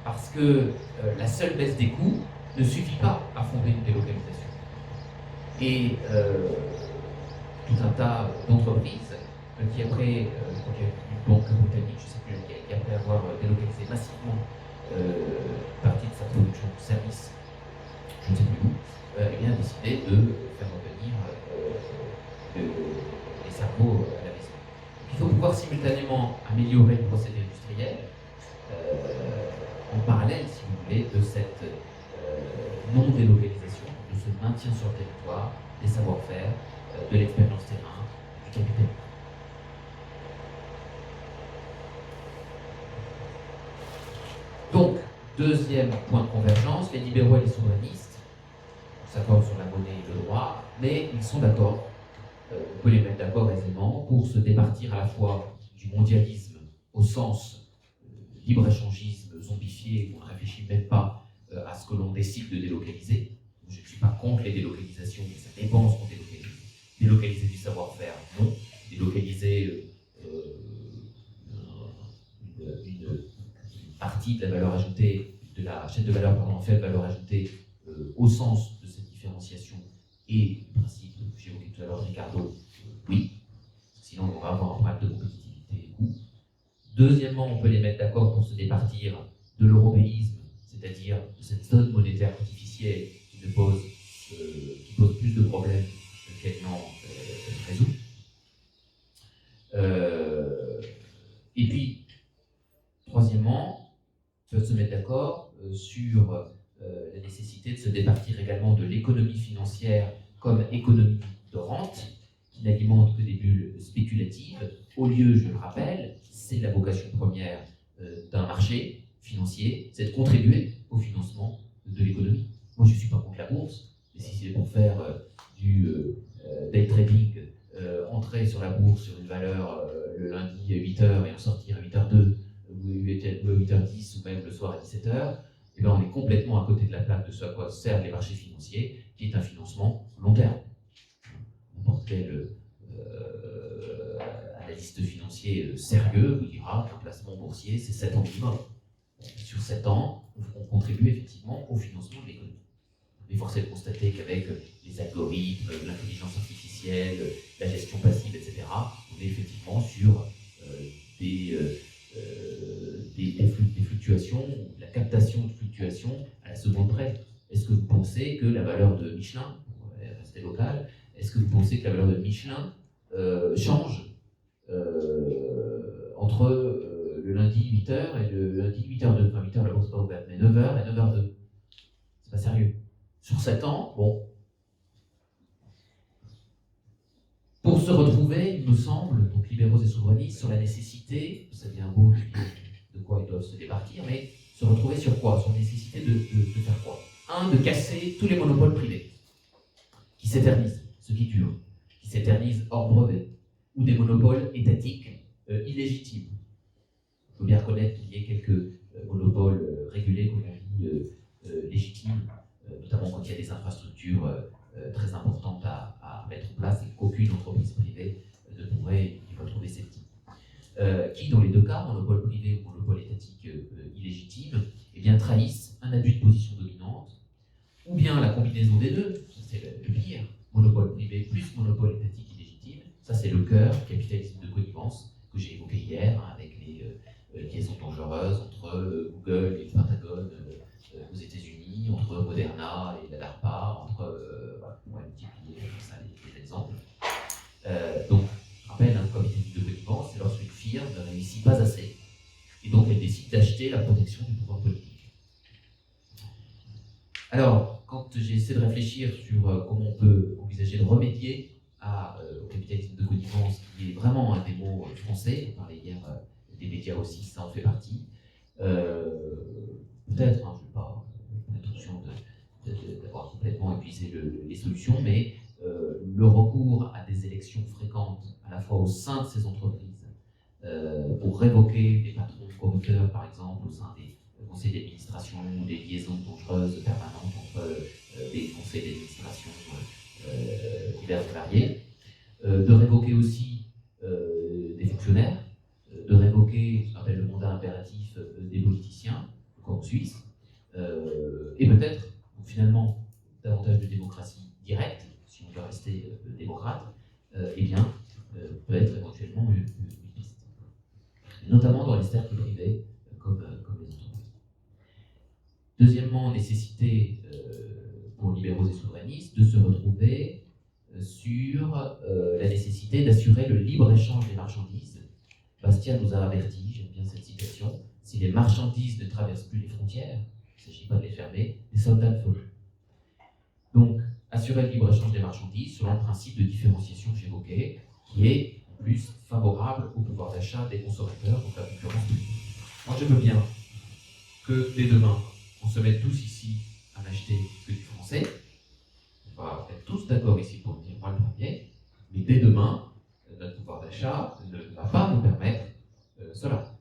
parce que la seule baisse des coûts ne suffit pas à fonder une délocalisation. Et tout un tas d'entreprises qui après, je crois qu'il y a une banque britannique, je ne sais plus laquelle, qui après avoir délocalisé massivement partie de sa production de services, je ne sais plus où, eh bien, a décidé de faire revenir les cerveaux à la maison. Il faut pouvoir simultanément améliorer le procédé industriel en parallèle, si vous voulez, de cette non-délocalisation, de ce maintien sur le territoire, des savoir-faire, de l'expérience terrain, du capital. Deuxième point de convergence, les libéraux et les souverainistes s'accordent sur la monnaie et le droit, mais ils sont d'accord, on peut les mettre d'accord aisément, pour se départir à la fois du mondialisme au sens libre-échangisme zombifié, où on ne réfléchit même pas à ce que l'on décide de délocaliser. Je ne suis pas contre les délocalisations, mais ça dépend ce qu'on délocalise. Délocaliser du savoir-faire, non. Délocaliser une partie de la valeur ajoutée, de la chaîne de valeur, pardon, faible valeur ajoutée, au sens de cette différenciation et le principe que j'évoquais tout à l'heure, Ricardo, oui. Sinon, on va avoir un problème de compétitivité et coût. Deuxièmement, on peut les mettre d'accord pour se départir de l'européisme, c'est-à-dire de cette zone monétaire artificielle qui pose plus de problèmes qu'elle n'en résout. Et puis, troisièmement, on peut se mettre d'accord sur la nécessité de se départir également de l'économie financière comme économie de rente, qui n'alimente que des bulles spéculatives. Au lieu, je le rappelle, c'est la vocation première d'un marché financier, c'est de contribuer au financement de l'économie. Moi, je ne suis pas contre la bourse, mais si c'est pour faire du day trading, entrer sur la bourse sur une valeur le lundi à 8h et en sortir à 8h02, ou à 8h10, ou même le soir à 17h, eh bien, on est complètement à côté de la plaque de ce à quoi servent les marchés financiers, qui est un financement long terme. N'importe quel analyste financier sérieux vous dira qu'un placement boursier, c'est 7 ans minimum. Sur 7 ans, on contribue effectivement au financement de l'économie. Mais force est de constater qu'avec les algorithmes, l'intelligence artificielle, la gestion passive, etc., on est effectivement sur des fluctuations, la captation de fluctuations à la seconde près. Est-ce que vous pensez que la valeur de Michelin, pour rester local, est-ce que vous pensez que la valeur de Michelin change entre le lundi 8h et le lundi 8h02? Enfin 8h la bourse n'est pas ouverte, mais 9h et 9h02. C'est pas sérieux. Sur 7 ans, bon. Pour se retrouver, il me semble, donc libéraux et souverainistes, sur la nécessité, ça devient beau de quoi ils doivent se départir, mais se retrouver sur quoi? Sur la nécessité de faire quoi? Un, de casser tous les monopoles privés, qui s'éternisent, ceux qui durent, qui s'éternisent hors brevet, ou des monopoles étatiques illégitimes. Il faut bien reconnaître qu'il y ait quelques monopoles régulés, comme on dit, légitimes, notamment quand il y a des infrastructures très importantes à mettre en place et qu'aucune entreprise privée ne pourrait y retrouver ses petits. Qui, dans les deux cas, monopole privé ou monopole étatique illégitime, eh bien, trahissent un abus de position dominante, ou bien la combinaison des deux, c'est le pire, monopole privé plus monopole étatique illégitime, ça c'est le cœur du capitalisme de connivence que j'ai évoqué hier, hein, avec les liaisons dangereuses entre Google et le Pentagone aux États-Unis, entre Moderna et la DARPA, voilà, on va multiplier comme ça les exemples. Donc, je rappelle, un capitalisme de connivence, c'est lorsqu'une firme ne réussit pas assez, et donc elle décide d'acheter la protection du pouvoir politique. Alors, quand j'ai essayé de réfléchir sur comment on peut envisager de remédier au capitalisme de connivence, qui est vraiment un des mots français, on parlait hier des médias aussi, ça en fait partie, peut-être, hein, je n'ai pas l'intention d'avoir complètement épuisé les solutions, mais le recours à des élections fréquentes, à la fois au sein de ces entreprises, pour révoquer des patrons corrupteurs, par exemple, au sein des conseils d'administration, des liaisons dangereuses permanentes entre des conseils d'administration divers et variés, de révoquer aussi des fonctionnaires, de révoquer ce qu'on appelle le mandat impératif des politiciens, comme en Suisse, et peut-être, finalement, davantage de démocratie directe, si on veut rester démocrate, eh bien, peut être éventuellement une piste. Notamment dans les cercles privés, comme les entreprises. Deuxièmement, nécessité pour libéraux et souverainistes de se retrouver sur la nécessité d'assurer le libre-échange des marchandises. Bastien nous a avertis, j'aime bien cette citation, si les marchandises ne traversent plus les frontières, il ne s'agit pas de les fermer, les soldats le feront. Donc, assurer le libre-échange des marchandises selon le principe de différenciation que j'évoquais, qui est en plus favorable au pouvoir d'achat des consommateurs, donc la concurrence publique. Moi, je veux bien que dès demain, on se mette tous ici à n'acheter que du français. On va être tous d'accord ici pour dire moi le premier, mais dès demain, notre pouvoir d'achat ne va pas nous permettre cela.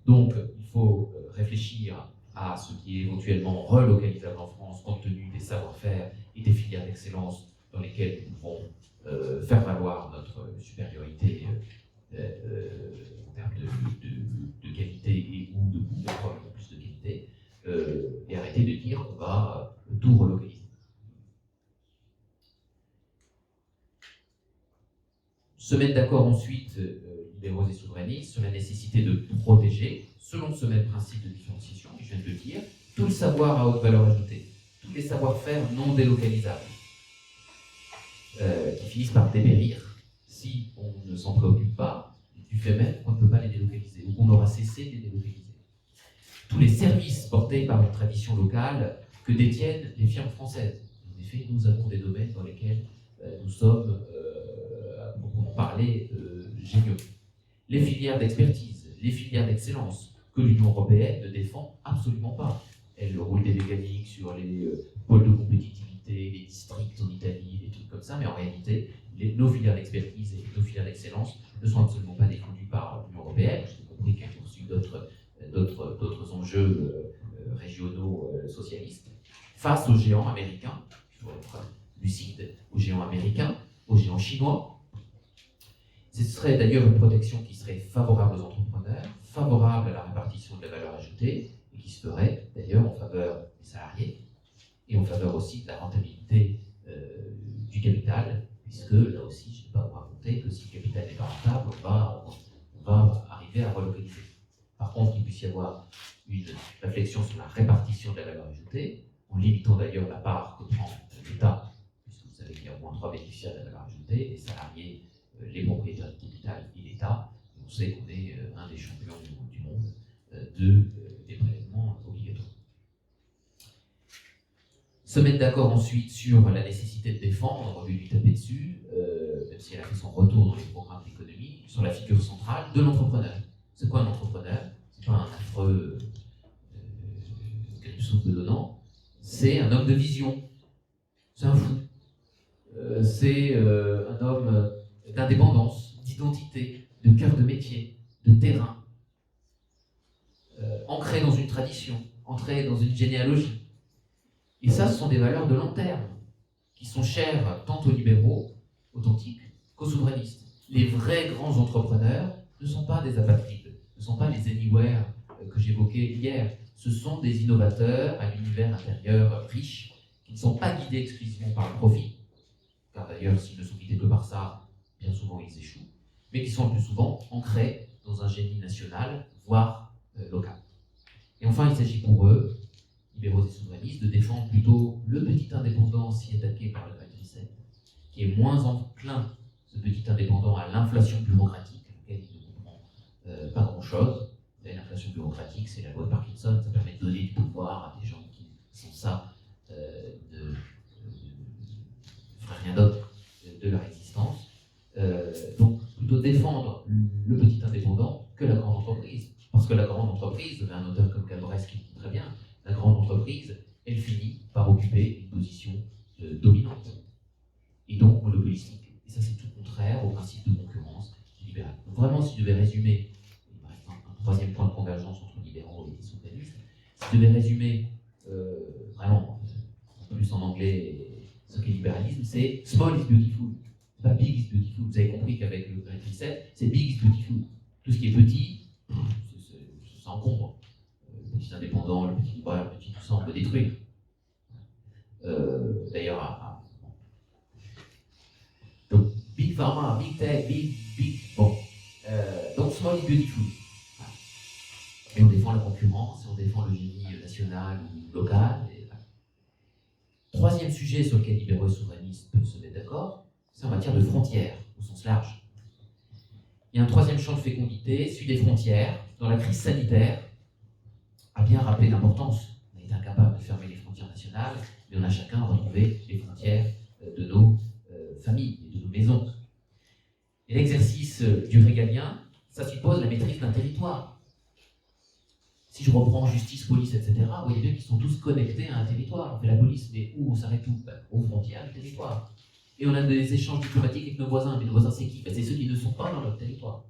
Donc, il faut réfléchir à ce qui est éventuellement relocalisable en France compte tenu des savoir-faire et des filières d'excellence dans lesquelles nous pouvons faire valoir notre supériorité en termes de qualité et ou de coût, probablement plus de qualité, et arrêter de dire qu'on va tout relocaliser. Se mettre d'accord ensuite, libéraux et souverainistes, sur la nécessité de protéger, selon ce même principe de différenciation, et je viens de le dire, tout le savoir à haute valeur ajoutée, tous les savoir-faire non délocalisables, qui finissent par dépérir si on ne s'en préoccupe pas, du fait même qu'on ne peut pas les délocaliser, ou qu'on aura cessé de les délocaliser. Tous les services portés par une tradition locale que détiennent les firmes françaises. En effet, nous avons des domaines dans lesquels nous sommes, à proprement parler, géniaux. Les filières d'expertise, les filières d'excellence, que l'Union européenne ne défend absolument pas. Elle roule des mécaniques sur les pôles de compétitivité, les districts en Italie, des trucs comme ça, mais en réalité, nos filières d'expertise et nos filières d'excellence ne sont absolument pas défendues par l'Union européenne. J'ai compris qu'elle poursuit d'autres enjeux régionaux socialistes, face aux géants américains, il faut être lucide, aux géants américains, aux géants chinois. Ce serait d'ailleurs une protection qui serait favorable aux entrepreneurs, favorable à la répartition de la valeur ajoutée, et qui se ferait d'ailleurs en faveur des salariés, et en faveur aussi de la rentabilité du capital, puisque là aussi, je ne vais pas vous raconter que si le capital n'est pas rentable, on va arriver à relocaliser. Par contre, il puisse y avoir une réflexion sur la répartition de la valeur ajoutée, en limitant d'ailleurs la part que prend l'État, puisque vous savez qu'il y a au moins 3 bénéficiaires de la valeur ajoutée, les salariés, les propriétaires du capital et l'État. On sait qu'on est un des champions du monde des prélèvements obligatoires. Se mettre d'accord ensuite sur la nécessité de défendre, on va lui taper dessus, même si elle a fait son retour dans les programmes d'économie, sur la figure centrale de l'entrepreneur. C'est quoi un entrepreneur? C'est pas un affreux soupe de donnant, c'est un homme de vision, c'est un fou, c'est un homme d'indépendance, d'identité, de cœur de métier, de terrain, ancré dans une tradition, ancré dans une généalogie. Et ça, ce sont des valeurs de long terme, qui sont chères tant aux libéraux authentiques qu'aux souverainistes. Les vrais grands entrepreneurs ne sont pas des apatrides, ne sont pas les anywhere que j'évoquais hier. Ce sont des innovateurs à l'univers intérieur riche, qui ne sont pas guidés exclusivement par le profit, car d'ailleurs, s'ils ne sont guidés que par ça, bien souvent ils échouent, mais qui sont le plus souvent ancrés dans un génie national, voire local. Et enfin, il s'agit pour eux, libéraux et souverainistes, de défendre plutôt le petit indépendant si attaqué par le Great Reset, qui est moins enclin, ce petit indépendant, à l'inflation bureaucratique, à laquelle il ne comprend pas grand-chose. L'inflation bureaucratique, c'est la loi de Parkinson, ça permet de donner du pouvoir à des gens qui, sans ça, ne feraient rien d'autre de leur existence. Donc, plutôt défendre le petit indépendant que la grande entreprise. Parce que la grande entreprise, un auteur comme Galbraith qui le dit très bien, la grande entreprise, elle finit par occuper une position dominante, et donc monopolistique. Et ça, c'est tout contraire au principe de concurrence libérale. Donc vraiment, si je devais résumer, il me reste un troisième point de convergence entre libéraux et souverainistes, si je devais résumer vraiment, plus en anglais, ce qu'est libéralisme, c'est small is beautiful. C'est pas big is beautiful. Vous avez compris qu'avec le Great Reset, c'est big is beautiful. Tout ce qui est petit, ça encombre. Le petit indépendant, le petit libraire, le petit tout ça, on peut détruire. D'ailleurs, donc, big pharma, big tech, big, bon. Donc, small is beautiful. Et on défend la concurrence, et on défend le génie national ou local. Et, voilà. Troisième sujet sur lequel libéraux et souverainistes peuvent se mettre d'accord, c'est en matière de frontières, au sens large. Il y a un troisième champ de fécondité, celui des frontières. Dans la crise sanitaire, a bien rappelé l'importance. On a été incapable de fermer les frontières nationales, mais on a chacun retrouvé les frontières de nos familles et de nos maisons. Et l'exercice du régalien, ça suppose la maîtrise d'un territoire. Si je reprends justice, police, etc., vous voyez bien qu'ils sont tous connectés à un territoire. On fait la police, mais où on s'arrête où? Aux frontières du territoire. Et on a des échanges diplomatiques avec nos voisins. Mais nos voisins, c'est qui? C'est ceux qui ne sont pas dans notre territoire.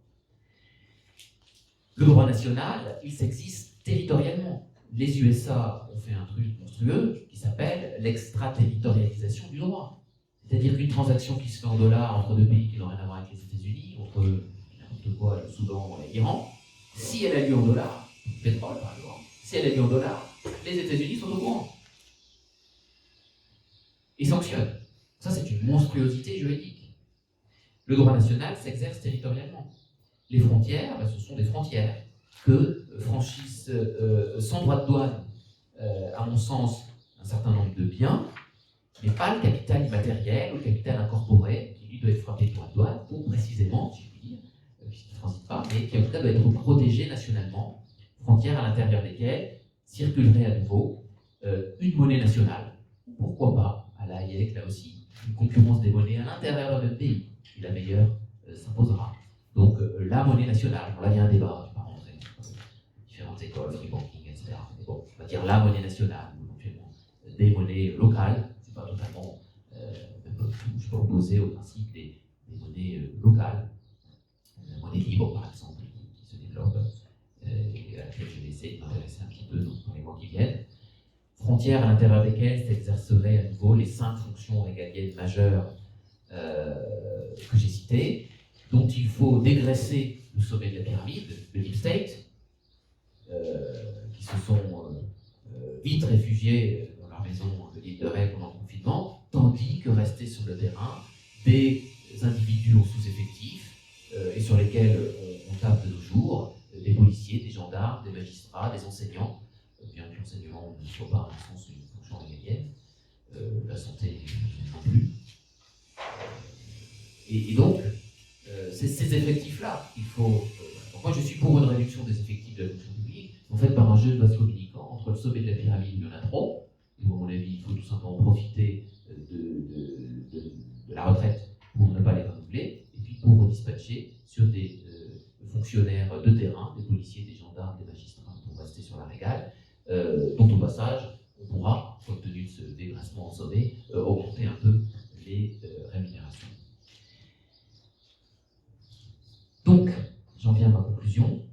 Le droit national, il s'existe territorialement. Les USA ont fait un truc monstrueux qui s'appelle l'extraterritorialisation du droit. C'est-à-dire qu'une transaction qui se fait en dollars entre deux pays qui n'ont rien à voir avec les États-Unis, entre n'importe quoi, le Soudan et l'Iran, si elle a lieu en dollars, pétrole par exemple, si elle a lieu en dollars, les États-Unis sont au courant. Ils sanctionnent. Ça, c'est une monstruosité juridique. Le droit national s'exerce territorialement. Les frontières, ce sont des frontières que franchissent sans droit de douane, à mon sens, un certain nombre de biens, mais pas le capital immatériel ou le capital incorporé, qui lui doit être frappé de droit de douane pour précisément, si je puis dire, puisqu'il ne transite pas, mais qui en tout cas doit être protégé nationalement, frontières à l'intérieur desquelles circulerait à nouveau une monnaie nationale. Pourquoi pas, à la IEC, là aussi, une concurrence des monnaies à l'intérieur d'un même pays, puis la meilleure s'imposera. Donc la monnaie nationale, bon, là il y a un débat, je ne vais pas rentrer dans différentes écoles, free banking, etc. Mais bon, on va dire la monnaie nationale, ou éventuellement des monnaies locales, c'est pas totalement, je peux opposer au principe des monnaies locales, la monnaie libre par exemple, qui se développe, et à laquelle je vais essayer de m'intéresser un petit peu dans les mois qui viennent. Frontières à l'intérieur desquelles s'exerceraient à nouveau les 5 fonctions régaliennes majeures que j'ai citées, dont il faut dégraisser le sommet de la pyramide, le Deep State, qui se sont vite réfugiés dans leur maison de l'île de Ré pendant le confinement, tandis que restaient sur le terrain des individus en sous-effectif et sur lesquels on tape de nos jours, des policiers, des gendarmes, des magistrats, des enseignants, bien que l'enseignement ne soit pas, à mon sens, une fonction régalienne, la santé non plus. Et donc, c'est ces effectifs-là qu'il faut. Moi, je suis pour une réduction des effectifs de la fonction publique, en fait, par un jeu de vase communicant entre le sommet de la pyramide, il y en a trop, et à mon avis, il faut tout simplement profiter de la retraite pour ne pas les renouveler, et puis pour redispatcher sur des fonctionnaires de terrain, des policiers, des gendarmes, des magistrats, pour rester sur la régale, dont au passage, on pourra, compte tenu de ce dégraissement en sommet, augmenter un peu les rémunérations. Donc, j'en viens à ma conclusion.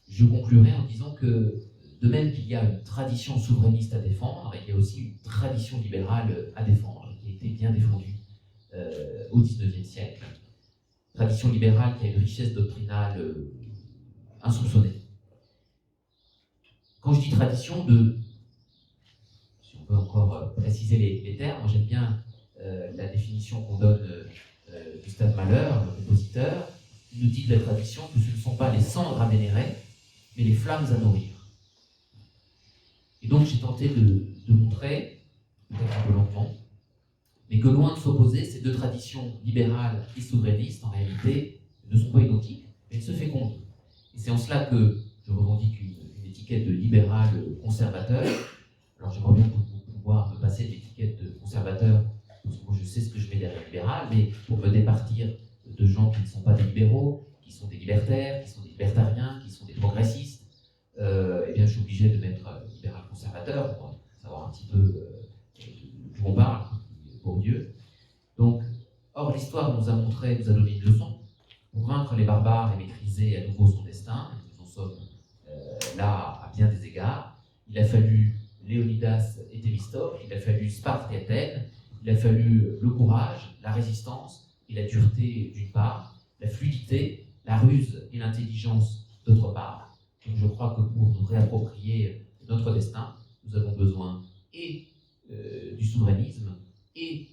Je conclurai en disant que, de même qu'il y a une tradition souverainiste à défendre, il y a aussi une tradition libérale à défendre, qui a été bien défendue au XIXe siècle. Tradition libérale qui a une richesse doctrinale insoupçonnée. Quand je dis tradition, si on peut encore préciser les termes, moi j'aime bien la définition qu'on donne Gustave Mahler, le compositeur. Il nous dit de la tradition que ce ne sont pas les cendres à vénérer, mais les flammes à nourrir. Et donc j'ai tenté de montrer, peut-être un peu lentement, mais que loin de s'opposer, ces deux traditions libérales et souverainistes, en réalité, ne sont pas identiques, mais elles se fécondent. Et c'est en cela que je revendique une étiquette de libéral conservateur. Alors j'aimerais bien pouvoir me passer de l'étiquette de conservateur, parce que moi je sais ce que je mets derrière libéral, mais pour me départir de gens qui ne sont pas des libéraux, qui sont des libertaires, qui sont des libertariens, qui sont des progressistes, eh bien je suis obligé de mettre libéral conservateur pour savoir un petit peu d'où on parle, pour Dieu. Donc, or l'histoire nous a montré, nous a donné une leçon. Pour vaincre les barbares et maîtriser à nouveau son destin, et nous en sommes là à bien des égards, il a fallu Léonidas et Thémistocle, il a fallu Sparte et Athènes, il a fallu le courage, la résistance et la dureté d'une part, la fluidité, la ruse et l'intelligence d'autre part. Donc je crois que pour nous réapproprier notre destin, nous avons besoin et du souverainisme et